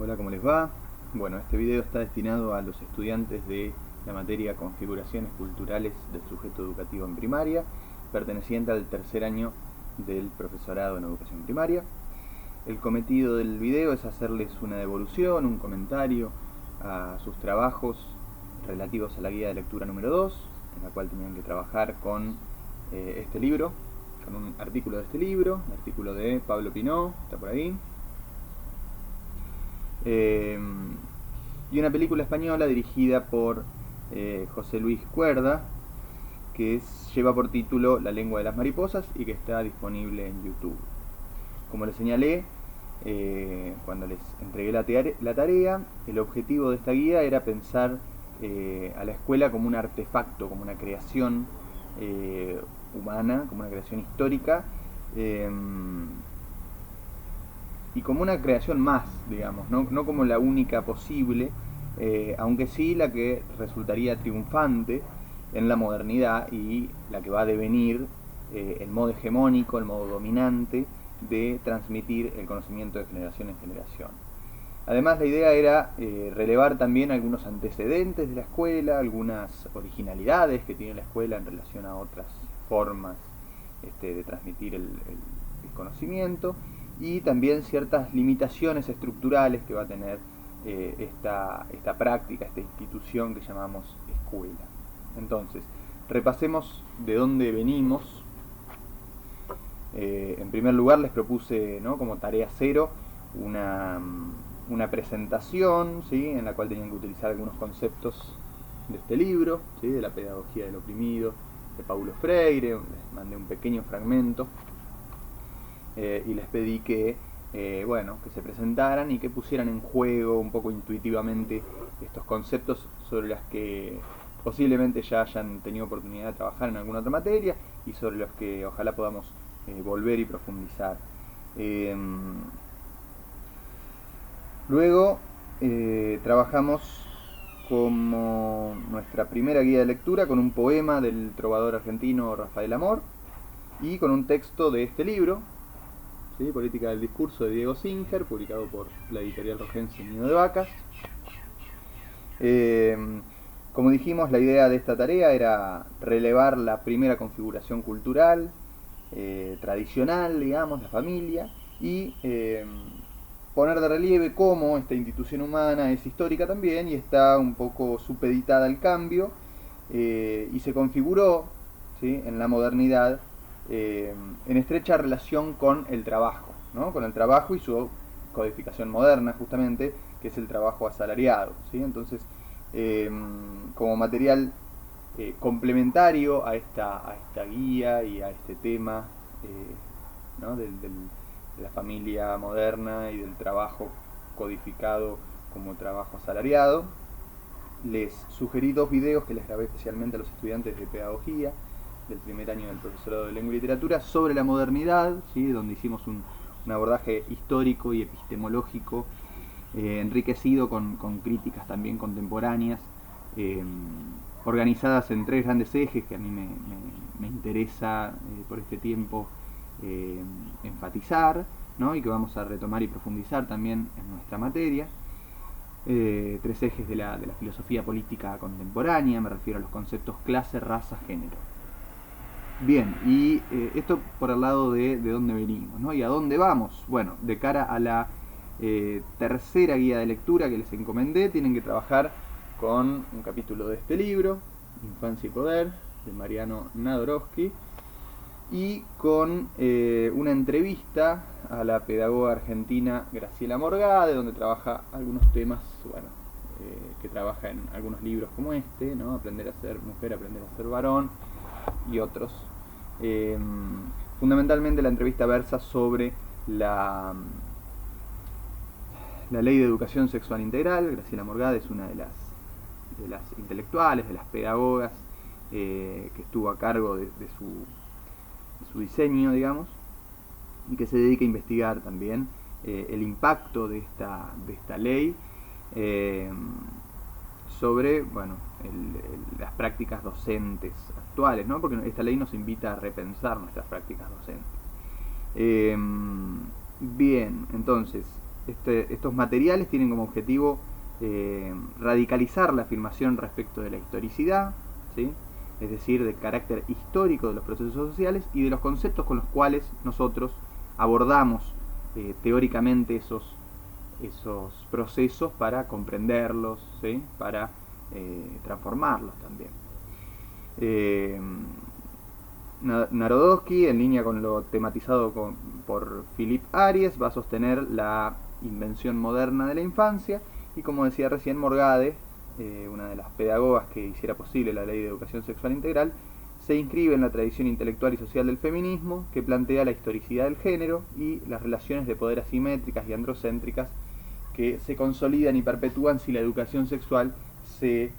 Hola, ¿cómo les va? Bueno, este video está destinado a los estudiantes de la materia Configuraciones Culturales del Sujeto Educativo en Primaria, perteneciente al tercer año del profesorado en Educación Primaria. El cometido del video es hacerles una devolución, un comentario a sus trabajos relativos a la guía de lectura número 2, en la cual tenían que trabajar con este libro, con un artículo de este libro, el artículo de Pablo Pinó, está por ahí. Y una película española dirigida por José Luis Cuerda, que lleva por título La lengua de las mariposas y que está disponible en YouTube. Como les señalé, cuando les entregué la tarea, el objetivo de esta guía era pensar a la escuela como un artefacto, como una creación humana, como una creación histórica, y como una creación más, digamos, no como la única posible, aunque sí la que resultaría triunfante en la modernidad y la que va a devenir el modo hegemónico, el modo dominante de transmitir el conocimiento de generación en generación. Además, la idea era relevar también algunos antecedentes de la escuela, algunas originalidades que tiene la escuela en relación a otras formas de transmitir el conocimiento, y también ciertas limitaciones estructurales que va a tener esta práctica, esta institución que llamamos escuela. Entonces, repasemos de dónde venimos. En primer lugar, les propuse, ¿no?, como tarea cero una presentación, ¿sí?, en la cual tenían que utilizar algunos conceptos de este libro, ¿sí?, de la pedagogía del oprimido, de Paulo Freire. Les mandé un pequeño fragmento y les pedí que que se presentaran y que pusieran en juego un poco intuitivamente estos conceptos sobre los que posiblemente ya hayan tenido oportunidad de trabajar en alguna otra materia y sobre los que ojalá podamos volver y profundizar. Luego trabajamos como nuestra primera guía de lectura con un poema del trovador argentino Rafael Amor y con un texto de este libro, ¿sí?, Política del Discurso, de Diego Singer, publicado por la editorial rojense Nido de Vacas. Como dijimos, la idea de esta tarea era relevar la primera configuración cultural tradicional, digamos, la familia, y poner de relieve cómo esta institución humana es histórica también y está un poco supeditada al cambio, y se configuró, ¿sí?, en la modernidad en estrecha relación con el trabajo, ¿no?, con el trabajo y su codificación moderna, justamente, que es el trabajo asalariado, ¿sí? Entonces, como material complementario a esta guía y a este tema, ¿no?, de la familia moderna y del trabajo codificado como trabajo asalariado, les sugerí dos videos que les grabé especialmente a los estudiantes de pedagogía del primer año del profesorado de lengua y literatura sobre la modernidad, ¿sí?, donde hicimos un abordaje histórico y epistemológico enriquecido con críticas también contemporáneas, organizadas en tres grandes ejes que a mí me interesa por este tiempo enfatizar, ¿no?, y que vamos a retomar y profundizar también en nuestra materia. Tres ejes de la filosofía política contemporánea, me refiero a los conceptos clase, raza, género. Bien, y esto por el lado de dónde venimos, ¿no?, y a dónde vamos. Bueno, de cara a la tercera guía de lectura que les encomendé, tienen que trabajar con un capítulo de este libro, Infancia y Poder, de Mariano Nadorowski, y con una entrevista a la pedagoga argentina Graciela Morgade, donde trabaja algunos temas, que trabaja en algunos libros como este, ¿no?, Aprender a ser mujer, aprender a ser varón, y otros. Fundamentalmente la entrevista versa sobre la ley de educación sexual integral. Graciela Morgade es una de las intelectuales, de las pedagogas que estuvo a cargo de su diseño, digamos, y que se dedica a investigar también el impacto de esta ley sobre las prácticas docentes actuales, ¿no?, porque esta ley nos invita a repensar nuestras prácticas docentes. Bien, entonces, estos materiales tienen como objetivo radicalizar la afirmación respecto de la historicidad, ¿sí? Es decir, del carácter histórico de los procesos sociales y de los conceptos con los cuales nosotros abordamos teóricamente esos procesos para comprenderlos, ¿sí? Para transformarlos también. Narodowski, en línea con lo tematizado por Philippe Ariès, va a sostener la invención moderna de la infancia, y como decía recién Morgade, una de las pedagogas que hiciera posible la Ley de Educación Sexual Integral, se inscribe en la tradición intelectual y social del feminismo, que plantea la historicidad del género y las relaciones de poder asimétricas y androcéntricas que se consolidan y perpetúan si la educación sexual se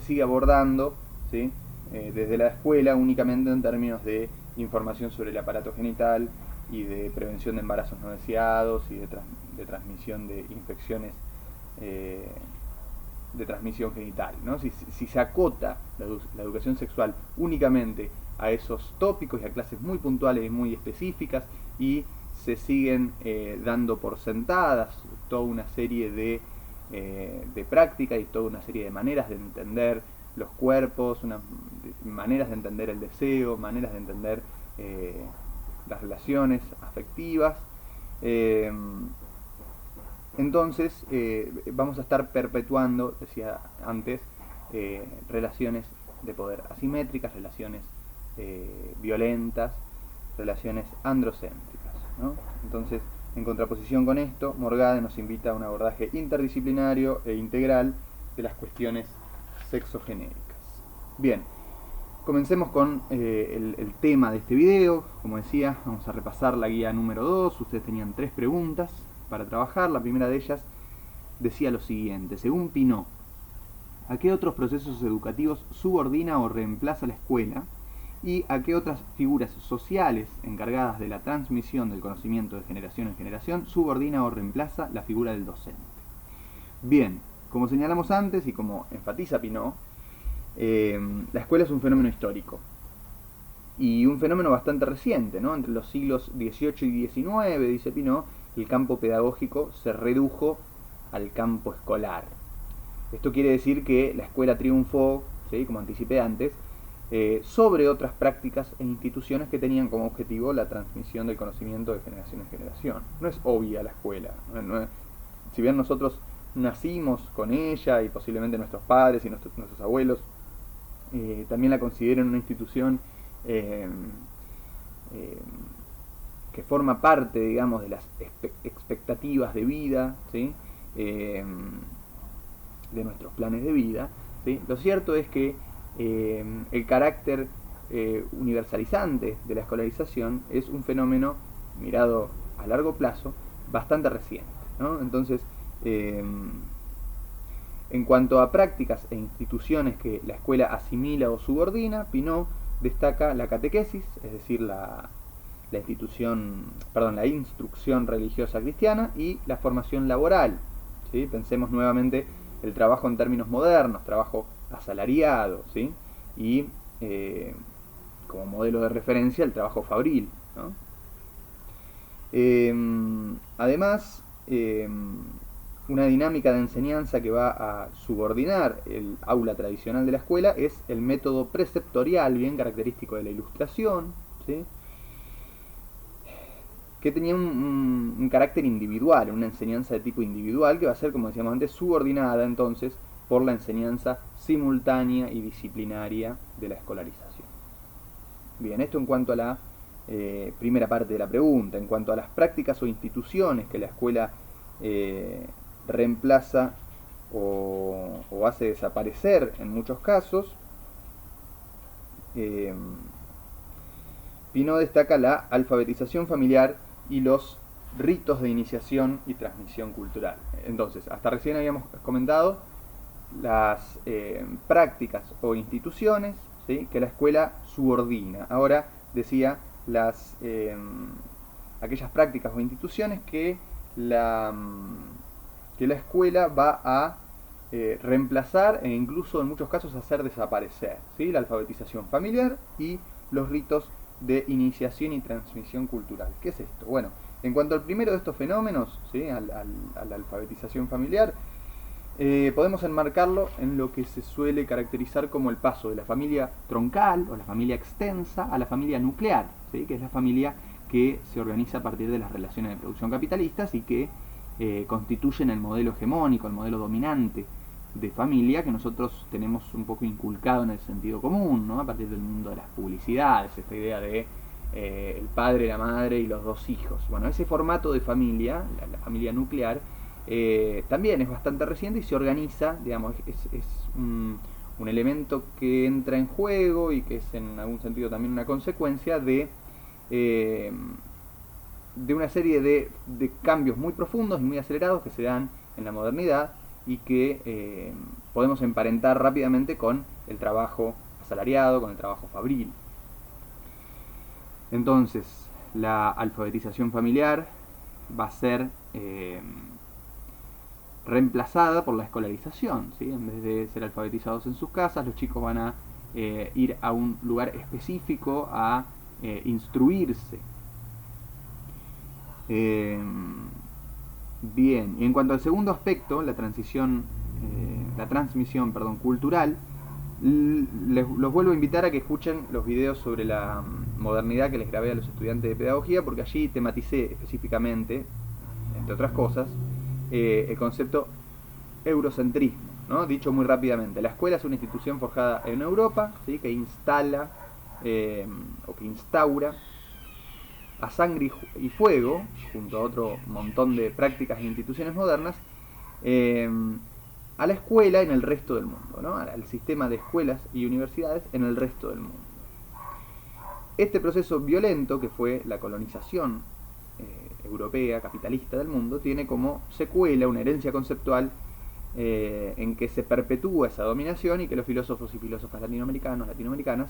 sigue abordando, ¿sí? Desde la escuela únicamente en términos de información sobre el aparato genital y de prevención de embarazos no deseados y de transmisión de infecciones de transmisión genital, ¿no? Si se acota la educación sexual únicamente a esos tópicos y a clases muy puntuales y muy específicas, y se siguen dando por sentadas toda una serie de prácticas y toda una serie de maneras de entender los cuerpos, maneras de entender el deseo, maneras de entender las relaciones afectivas, entonces vamos a estar perpetuando, decía antes, relaciones de poder asimétricas, relaciones violentas, relaciones androcéntricas, ¿no? Entonces, en contraposición con esto, Morgade nos invita a un abordaje interdisciplinario e integral de las cuestiones sexogenéricas. Bien, comencemos con el tema de este video. Como decía, vamos a repasar la guía número 2. Ustedes tenían 3 preguntas para trabajar. La primera de ellas decía lo siguiente: según Pinot, ¿a qué otros procesos educativos subordina o reemplaza la escuela? ¿Y a qué otras figuras sociales encargadas de la transmisión del conocimiento de generación en generación subordina o reemplaza la figura del docente? Bien, como señalamos antes y como enfatiza Pinot, la escuela es un fenómeno histórico y un fenómeno bastante reciente, ¿no? Entre los siglos XVIII y XIX, dice Pinot, el campo pedagógico se redujo al campo escolar. Esto quiere decir que la escuela triunfó, ¿sí?, como anticipé antes, sobre otras prácticas e instituciones que tenían como objetivo la transmisión del conocimiento de generación en generación. No es obvia la escuela, si bien nosotros nacimos con ella y posiblemente nuestros padres y nuestros abuelos también la consideran una institución que forma parte, digamos, de las expectativas de vida, ¿sí?, de nuestros planes de vida, ¿sí? Lo cierto es que el carácter universalizante de la escolarización es un fenómeno, mirado a largo plazo, bastante reciente, ¿no? Entonces, en cuanto a prácticas e instituciones que la escuela asimila o subordina, Pinot destaca la catequesis, es decir, la instrucción religiosa cristiana, y la formación laboral, ¿sí? Pensemos nuevamente el trabajo en términos modernos, trabajo asalariado, ¿sí? Y como modelo de referencia el trabajo fabril, ¿no? Además, una dinámica de enseñanza que va a subordinar el aula tradicional de la escuela es el método preceptorial, bien característico de la Ilustración, ¿sí?, que tenía un carácter individual, una enseñanza de tipo individual que va a ser, como decíamos antes, subordinada entonces por la enseñanza simultánea y disciplinaria de la escolarización. Bien, esto en cuanto a la primera parte de la pregunta. En cuanto a las prácticas o instituciones que la escuela reemplaza o hace desaparecer en muchos casos, Pinot destaca la alfabetización familiar y los ritos de iniciación y transmisión cultural. Entonces, hasta recién habíamos comentado las prácticas o instituciones, ¿sí?, que la escuela subordina. Ahora decía aquellas prácticas o instituciones que la escuela va a reemplazar e incluso en muchos casos hacer desaparecer, ¿sí?, la alfabetización familiar y los ritos de iniciación y transmisión cultural. ¿Qué es esto? Bueno, En cuanto al primero de estos fenómenos, ¿sí? a la alfabetización familiar, podemos enmarcarlo en lo que se suele caracterizar como el paso de la familia troncal o la familia extensa a la familia nuclear, ¿sí? Que es la familia que se organiza a partir de las relaciones de producción capitalistas y que constituyen el modelo hegemónico, el modelo dominante de familia que nosotros tenemos un poco inculcado en el sentido común, ¿no? A partir del mundo de las publicidades, esta idea de el padre, la madre y los dos hijos. Bueno, ese formato de familia, la familia nuclear, también es bastante reciente y se organiza, digamos, es un elemento que entra en juego y que es en algún sentido también una consecuencia de una serie de cambios muy profundos y muy acelerados que se dan en la modernidad y que podemos emparentar rápidamente con el trabajo asalariado, con el trabajo fabril. Entonces, la alfabetización familiar va a ser reemplazada por la escolarización, ¿sí? En vez de ser alfabetizados en sus casas, los chicos van a ir a un lugar específico a instruirse. Bien, y en cuanto al segundo aspecto, la transmisión cultural, los vuelvo a invitar a que escuchen los videos sobre la modernidad que les grabé a los estudiantes de pedagogía, porque allí tematicé específicamente, entre otras cosas, el concepto eurocentrismo, ¿no? Dicho muy rápidamente, la escuela es una institución forjada en Europa, ¿sí? Que instala o que instaura a sangre y fuego, junto a otro montón de prácticas e instituciones modernas, a la escuela en el resto del mundo, ¿no? Al sistema de escuelas y universidades en el resto del mundo. Este proceso violento, que fue la colonización europea, capitalista del mundo, tiene como secuela una herencia conceptual en que se perpetúa esa dominación y que los filósofos y filósofas latinoamericanas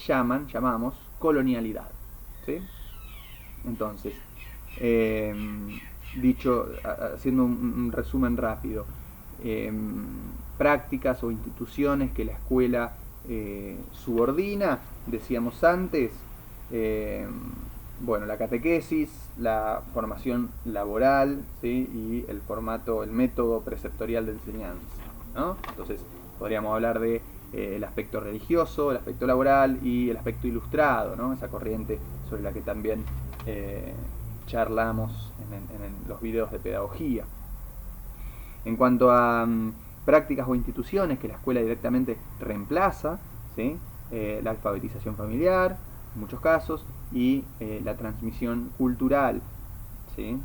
llamamos colonialidad, ¿sí? Entonces, haciendo un resumen rápido, prácticas o instituciones que la escuela subordina, decíamos antes, bueno, la catequesis, la formación laboral, ¿sí? Y el método preceptorial de enseñanza, ¿no? Entonces, podríamos hablar de el aspecto religioso, el aspecto laboral y el aspecto ilustrado, ¿no? Esa corriente sobre la que también charlamos en los videos de pedagogía. En cuanto a prácticas o instituciones que la escuela directamente reemplaza, ¿sí? La alfabetización familiar, en muchos casos, y la transmisión cultural, ¿sí?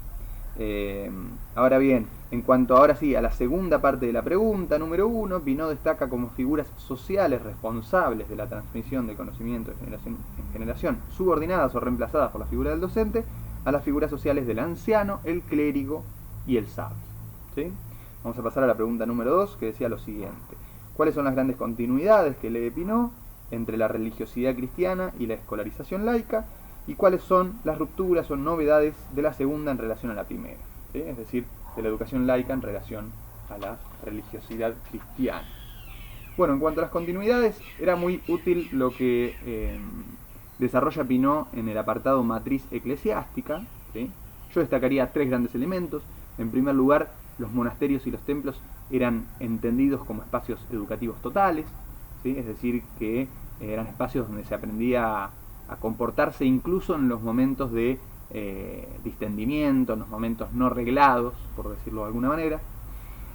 Ahora bien, en cuanto ahora sí a la segunda parte de la pregunta, número 1, Pineau destaca como figuras sociales responsables de la transmisión del conocimiento de generación en generación, subordinadas o reemplazadas por la figura del docente, a las figuras sociales del anciano, el clérigo y el sabio, ¿sí? Vamos a pasar a la pregunta número 2, que decía lo siguiente: ¿cuáles son las grandes continuidades que lee Pineau entre la religiosidad cristiana y la escolarización laica? ¿Y cuáles son las rupturas o novedades de la segunda en relación a la primera? ¿Sí? Es decir, de la educación laica en relación a la religiosidad cristiana. Bueno, en cuanto a las continuidades, era muy útil lo que desarrolla Pineau en el apartado matriz eclesiástica, ¿sí? Yo destacaría 3 grandes elementos. En primer lugar, los monasterios y los templos eran entendidos como espacios educativos totales, ¿sí? Es decir, que eran espacios donde se aprendía a comportarse incluso en los momentos de distendimiento, en los momentos no reglados, por decirlo de alguna manera.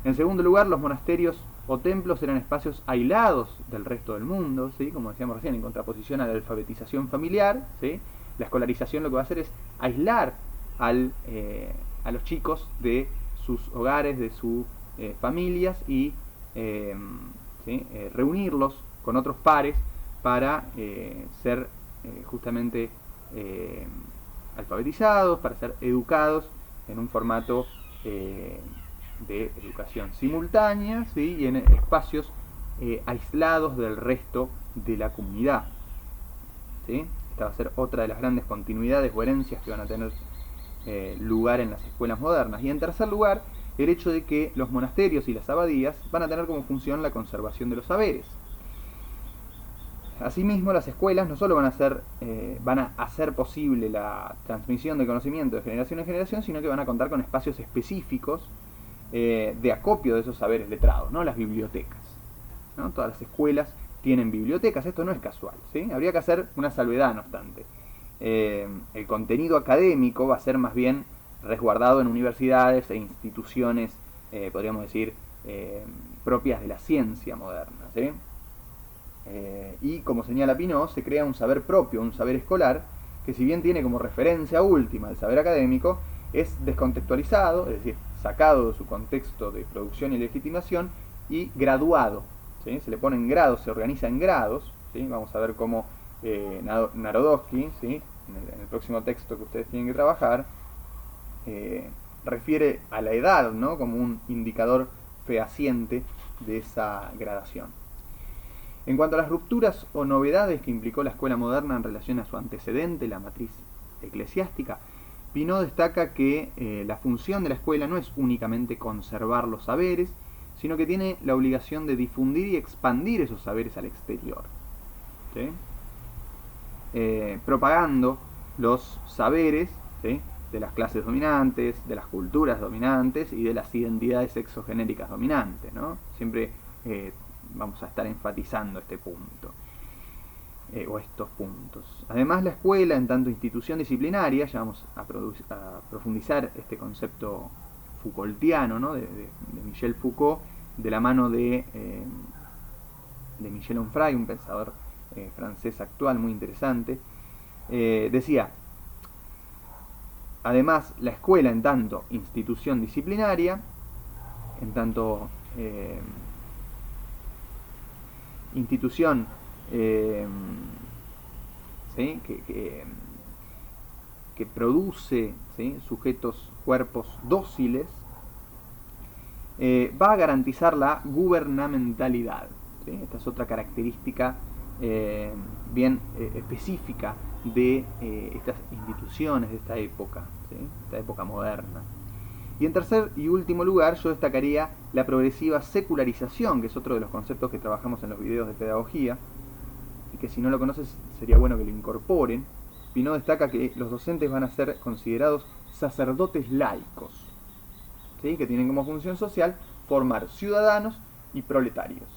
En segundo lugar, los monasterios o templos eran espacios aislados del resto del mundo, ¿sí? Como decíamos recién, en contraposición a la alfabetización familiar, ¿sí? La escolarización lo que va a hacer es aislar a los chicos de sus hogares, de sus familias y ¿sí? Reunirlos con otros pares para ser justamente alfabetizados, para ser educados en un formato de educación simultánea, ¿sí? Y en espacios aislados del resto de la comunidad, ¿sí? Esta va a ser otra de las grandes continuidades o herencias que van a tener lugar en las escuelas modernas. Y en tercer lugar, el hecho de que los monasterios y las abadías van a tener como función la conservación de los saberes. Asimismo, las escuelas no solo van a hacer posible la transmisión de conocimiento de generación en generación, sino que van a contar con espacios específicos de acopio de esos saberes letrados, ¿no? Las bibliotecas, ¿no? Todas las escuelas tienen bibliotecas, esto no es casual, ¿sí? Habría que hacer una salvedad, no obstante. El contenido académico va a ser más bien resguardado en universidades e instituciones, podríamos decir, propias de la ciencia moderna, ¿sí? Y como señala Pineau, se crea un saber propio, un saber escolar, que si bien tiene como referencia última el saber académico, es descontextualizado, es decir, sacado de su contexto de producción y legitimación y graduado, ¿sí? Se le pone en grados, se organiza en grados, ¿sí? Vamos a ver cómo Narodowski, ¿sí? En el próximo texto que ustedes tienen que trabajar, refiere a la edad, ¿no? Como un indicador fehaciente de esa gradación. En cuanto a las rupturas o novedades que implicó la escuela moderna en relación a su antecedente, la matriz eclesiástica, Pineau destaca que la función de la escuela no es únicamente conservar los saberes, sino que tiene la obligación de difundir y expandir esos saberes al exterior, ¿sí? Propagando los saberes, ¿sí? De las clases dominantes, de las culturas dominantes y de las identidades exogenéricas dominantes, ¿no? Siempre vamos a estar enfatizando este punto, o estos puntos. Además, la escuela, en tanto institución disciplinaria, ya vamos a profundizar este concepto Foucaultiano, ¿no? de Michel Foucault, de la mano de Michel Onfray, un pensador francés actual muy interesante, decía: además, la escuela, en tanto institución disciplinaria, en tanto institución ¿sí? que produce, ¿sí? Sujetos, cuerpos dóciles, va a garantizar la gubernamentalidad, ¿sí? Esta es otra característica bien específica de estas instituciones de esta época, ¿sí? Esta época moderna. Y en tercer y último lugar, yo destacaría la progresiva secularización, que es otro de los conceptos que trabajamos en los videos de pedagogía, y que si no lo conoces sería bueno que lo incorporen. Pineau destaca que los docentes van a ser considerados sacerdotes laicos, ¿sí? Que tienen como función social formar ciudadanos y proletarios.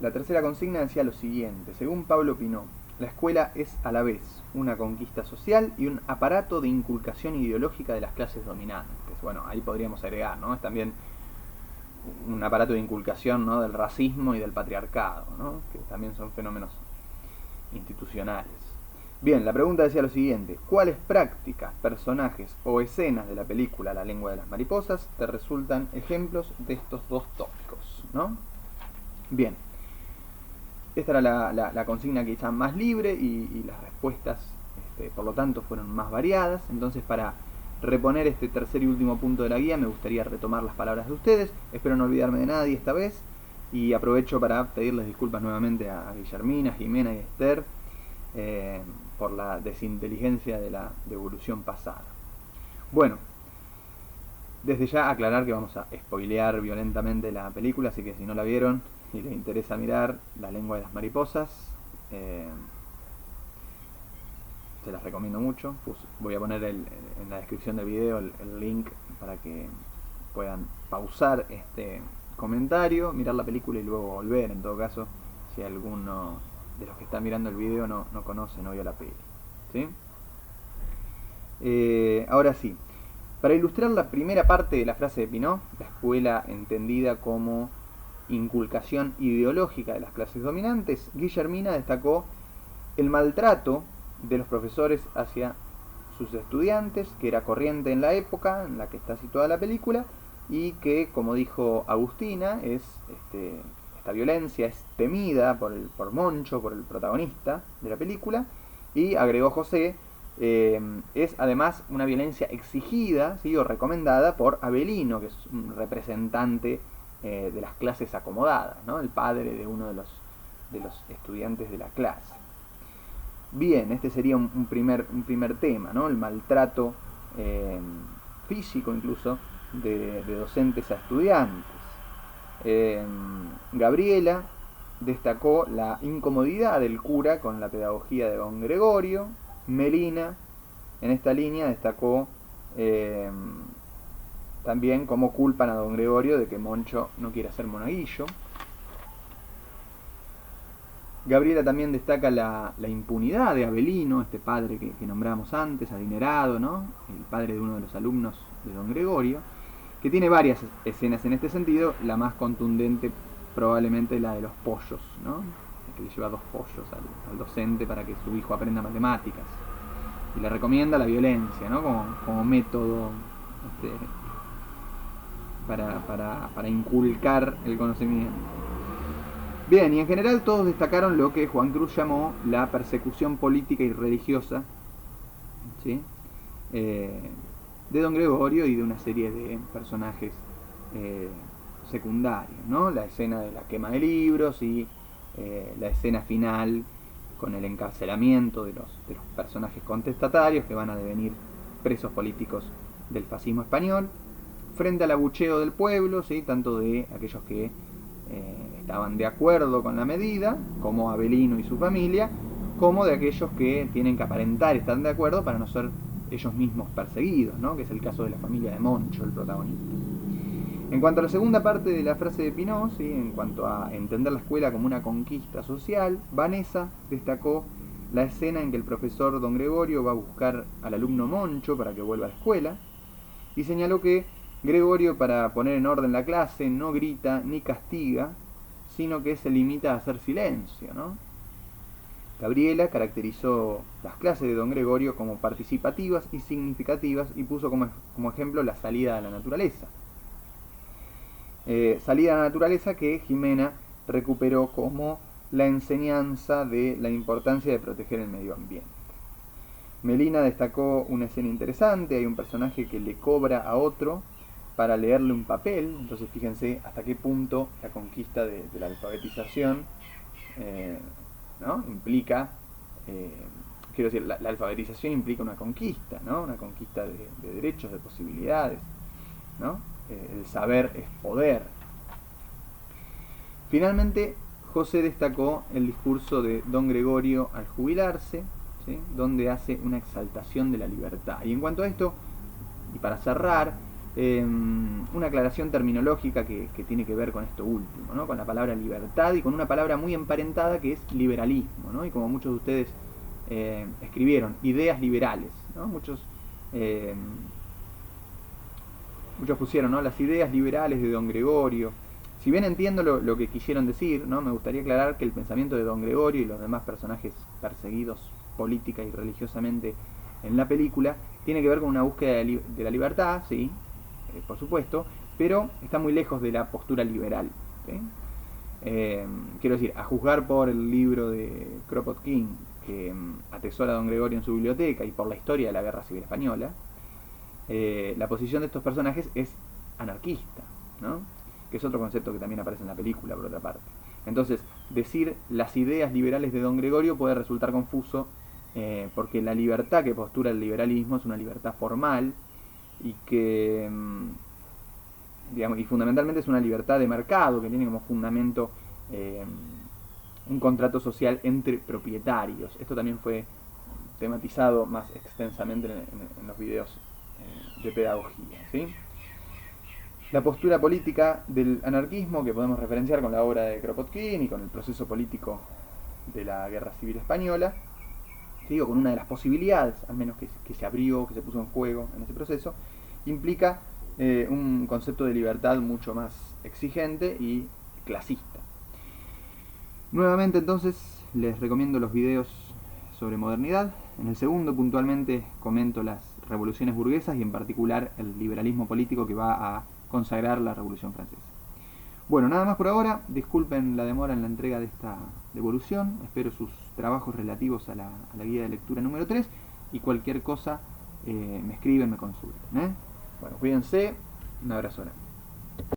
La tercera consigna decía lo siguiente: según Pablo Pineau, la escuela es a la vez una conquista social y un aparato de inculcación ideológica de las clases dominantes. Bueno, ahí podríamos agregar, ¿no? Es también un aparato de inculcación, ¿no? Del racismo y del patriarcado, ¿no? Que también son fenómenos institucionales. Bien, la pregunta decía lo siguiente: ¿cuáles prácticas, personajes o escenas de la película La lengua de las mariposas te resultan ejemplos de estos dos tópicos, ¿no? Bien. Esta era la consigna quizá más libre y las respuestas, por lo tanto, fueron más variadas. Entonces, para reponer este tercer y último punto de la guía, me gustaría retomar las palabras de ustedes. Espero no olvidarme de nadie esta vez. Y aprovecho para pedirles disculpas nuevamente a Guillermina, Jimena y Esther por la desinteligencia de la devolución pasada. Bueno, desde ya aclarar que vamos a spoilear violentamente la película, así que si no la vieron y les interesa mirar La lengua de las mariposas, se las recomiendo mucho. Voy a poner en la descripción del video el link para que puedan pausar este comentario, mirar la película y luego volver, en todo caso, si alguno de los que están mirando el video no conoce, no vio la peli, ¿sí? Ahora sí, para ilustrar la primera parte de la frase de Pineau, la escuela entendida como inculcación ideológica de las clases dominantes, Guillermina destacó el maltrato de los profesores hacia sus estudiantes, que era corriente en la época en la que está situada la película, y que, como dijo Agustina, esta violencia es temida por Moncho, por el protagonista de la película, y agregó José, es además una violencia exigida, ¿sí? O recomendada por Avelino, que es un representante de las clases acomodadas, ¿no? El padre de uno de los estudiantes de la clase. Bien, este sería un primer tema, ¿no? El maltrato físico incluso de docentes a estudiantes. Gabriela destacó la incomodidad del cura con la pedagogía de don Gregorio. Melina, en esta línea, destacó también cómo culpan a don Gregorio de que Moncho no quiere ser monaguillo. Gabriela también destaca la impunidad de Avelino, este padre que nombramos antes, adinerado, ¿no? El padre de uno de los alumnos de don Gregorio, que tiene varias escenas en este sentido. La más contundente probablemente la de los pollos, ¿no? Que le lleva 2 pollos al docente para que su hijo aprenda matemáticas. Y le recomienda la violencia, ¿no? Como método para inculcar el conocimiento. Bien, y en general todos destacaron lo que Juan Cruz llamó la persecución política y religiosa, ¿sí? De don Gregorio y de una serie de personajes secundarios, ¿no? La escena de la quema de libros y la escena final con el encarcelamiento de los personajes contestatarios que van a devenir presos políticos del fascismo español, frente al abucheo del pueblo, ¿sí? Tanto de aquellos que estaban de acuerdo con la medida, como Avelino y su familia, como de aquellos que tienen que aparentar estar de acuerdo para no ser ellos mismos perseguidos, ¿no? Que es el caso de la familia de Moncho, el protagonista. En cuanto a la segunda parte de la frase de Pinós, ¿sí? En cuanto a entender la escuela como una conquista social, Vanessa destacó la escena en que el profesor don Gregorio va a buscar al alumno Moncho para que vuelva a la escuela, y señaló que Gregorio, para poner en orden la clase, no grita ni castiga, sino que se limita a hacer silencio, ¿no? Gabriela caracterizó las clases de don Gregorio como participativas y significativas y puso como ejemplo la salida a la naturaleza. Salida a la naturaleza que Jimena recuperó como la enseñanza de la importancia de proteger el medio ambiente. Melina destacó una escena interesante. Hay un personaje que le cobra a otro para leerle un papel. Entonces fíjense hasta qué punto la conquista de la alfabetización ¿no? implica, quiero decir, la alfabetización implica una conquista, ¿no? Una conquista de derechos, de posibilidades, ¿no? El saber es poder. Finalmente, José destacó el discurso de don Gregorio al jubilarse, ¿sí? Donde hace una exaltación de la libertad. Y en cuanto a esto, y para cerrar, una aclaración terminológica que tiene que ver con esto último, ¿no? Con la palabra libertad y con una palabra muy emparentada que es liberalismo, ¿no? Y como muchos de ustedes escribieron, ideas liberales, ¿no? Muchos pusieron, ¿no? Las ideas liberales de don Gregorio. Si bien entiendo lo que quisieron decir, ¿no? Me gustaría aclarar que el pensamiento de don Gregorio y los demás personajes perseguidos política y religiosamente en la película tiene que ver con una búsqueda de la libertad, sí, por supuesto, pero está muy lejos de la postura liberal, ¿sí? Quiero decir, a juzgar por el libro de Kropotkin que atesora don Gregorio en su biblioteca y por la historia de la Guerra Civil Española, la posición de estos personajes es anarquista, ¿no? Que es otro concepto que también aparece en la película, por otra parte. Entonces, decir las ideas liberales de don Gregorio puede resultar confuso, porque la libertad que postura el liberalismo es una libertad formal y que, digamos, y fundamentalmente es una libertad de mercado que tiene como fundamento un contrato social entre propietarios. Esto también fue tematizado más extensamente en los videos de pedagogía, ¿sí? La postura política del anarquismo, que podemos referenciar con la obra de Kropotkin y con el proceso político de la Guerra Civil Española, digo, con una de las posibilidades, al menos que se abrió, que se puso en juego en ese proceso, implica un concepto de libertad mucho más exigente y clasista. Nuevamente entonces les recomiendo los videos sobre modernidad. En el segundo puntualmente comento las revoluciones burguesas y en particular el liberalismo político que va a consagrar la Revolución Francesa. Bueno, nada más por ahora. Disculpen la demora en la entrega de esta devolución. Espero sus trabajos relativos a la guía de lectura número 3 y cualquier cosa me escriben, me consulten, ¿eh? Bueno, cuídense. Un abrazo grande.